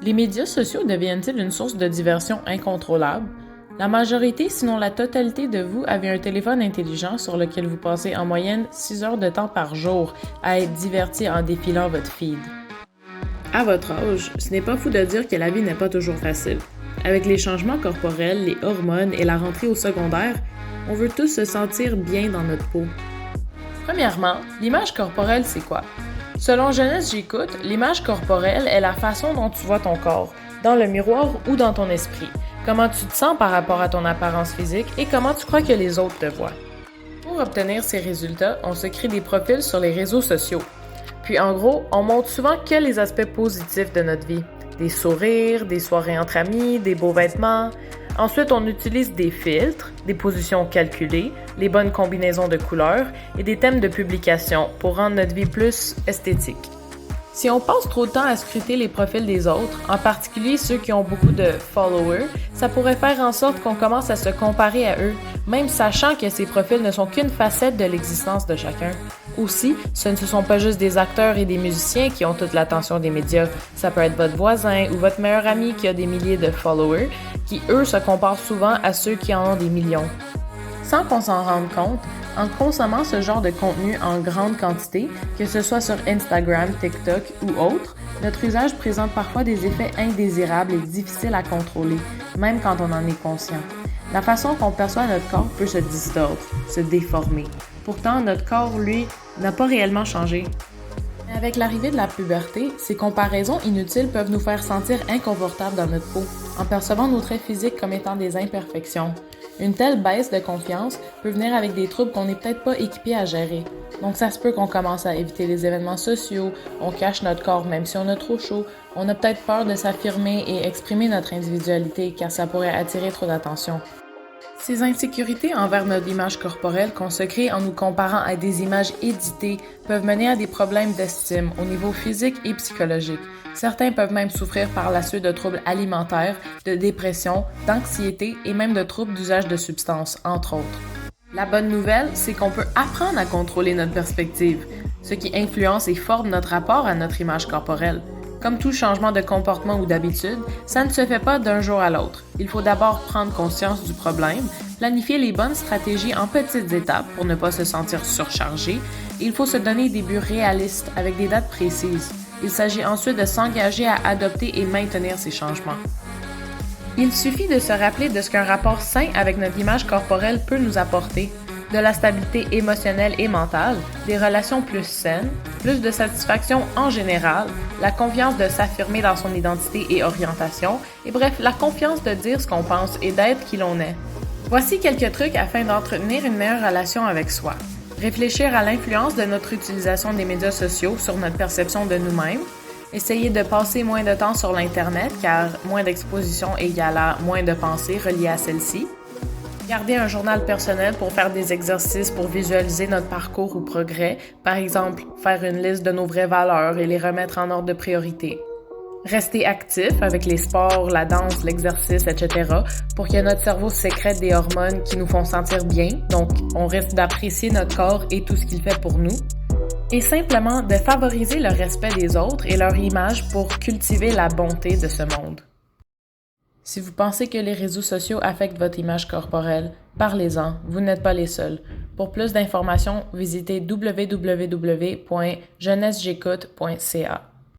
Les médias sociaux deviennent-ils une source de diversion incontrôlable? La majorité, sinon la totalité de vous, avez un téléphone intelligent sur lequel vous passez en moyenne 6 heures de temps par jour à être diverti en défilant votre feed. À votre âge, ce n'est pas fou de dire que la vie n'est pas toujours facile. Avec les changements corporels, les hormones et la rentrée au secondaire, on veut tous se sentir bien dans notre peau. Premièrement, l'image corporelle, c'est quoi? Selon Jeunesse J'écoute, l'image corporelle est la façon dont tu vois ton corps, dans le miroir ou dans ton esprit, comment tu te sens par rapport à ton apparence physique et comment tu crois que les autres te voient. Pour obtenir ces résultats, on se crée des profils sur les réseaux sociaux. Puis en gros, on montre souvent que les aspects positifs de notre vie. Des sourires, des soirées entre amis, des beaux vêtements. Ensuite, on utilise des filtres, des positions calculées, les bonnes combinaisons de couleurs et des thèmes de publication pour rendre notre vie plus esthétique. Si on passe trop de temps à scruter les profils des autres, en particulier ceux qui ont beaucoup de followers, ça pourrait faire en sorte qu'on commence à se comparer à eux, même sachant que ces profils ne sont qu'une facette de l'existence de chacun. Aussi, ce ne sont pas juste des acteurs et des musiciens qui ont toute l'attention des médias. Ça peut être votre voisin ou votre meilleur ami qui a des milliers de followers, qui eux se comparent souvent à ceux qui en ont des millions. Sans qu'on s'en rende compte, en consommant ce genre de contenu en grande quantité, que ce soit sur Instagram, TikTok ou autre, notre usage présente parfois des effets indésirables et difficiles à contrôler, même quand on en est conscient. La façon qu'on perçoit notre corps peut se distordre, se déformer. Pourtant, notre corps, lui, n'a pas réellement changé. Mais avec l'arrivée de la puberté, ces comparaisons inutiles peuvent nous faire sentir inconfortables dans notre peau, en percevant nos traits physiques comme étant des imperfections. Une telle baisse de confiance peut venir avec des troubles qu'on n'est peut-être pas équipé à gérer. Donc ça se peut qu'on commence à éviter les événements sociaux, on cache notre corps même si on a trop chaud, on a peut-être peur de s'affirmer et exprimer notre individualité car ça pourrait attirer trop d'attention. Ces insécurités envers notre image corporelle qu'on se crée en nous comparant à des images éditées peuvent mener à des problèmes d'estime au niveau physique et psychologique. Certains peuvent même souffrir par la suite de troubles alimentaires, de dépression, d'anxiété et même de troubles d'usage de substances, entre autres. La bonne nouvelle, c'est qu'on peut apprendre à contrôler notre perspective, ce qui influence et forme notre rapport à notre image corporelle. Comme tout changement de comportement ou d'habitude, ça ne se fait pas d'un jour à l'autre. Il faut d'abord prendre conscience du problème, planifier les bonnes stratégies en petites étapes pour ne pas se sentir surchargé, et il faut se donner des buts réalistes avec des dates précises. Il s'agit ensuite de s'engager à adopter et maintenir ces changements. Il suffit de se rappeler de ce qu'un rapport sain avec notre image corporelle peut nous apporter. De la stabilité émotionnelle et mentale, des relations plus saines, plus de satisfaction en général, la confiance de s'affirmer dans son identité et orientation, et bref, la confiance de dire ce qu'on pense et d'être qui l'on est. Voici quelques trucs afin d'entretenir une meilleure relation avec soi. Réfléchir à l'influence de notre utilisation des médias sociaux sur notre perception de nous-mêmes. Essayer de passer moins de temps sur l'Internet car moins d'exposition égale à moins de pensées reliées à celle-ci. Garder un journal personnel pour faire des exercices pour visualiser notre parcours ou progrès, par exemple faire une liste de nos vraies valeurs et les remettre en ordre de priorité. Rester actif avec les sports, la danse, l'exercice, etc. pour que notre cerveau sécrète des hormones qui nous font sentir bien, donc on risque d'apprécier notre corps et tout ce qu'il fait pour nous. Et simplement de favoriser le respect des autres et leur image pour cultiver la bonté de ce monde. Si vous pensez que les réseaux sociaux affectent votre image corporelle, parlez-en, vous n'êtes pas les seuls. Pour plus d'informations, visitez www.jeunessejecoute.ca.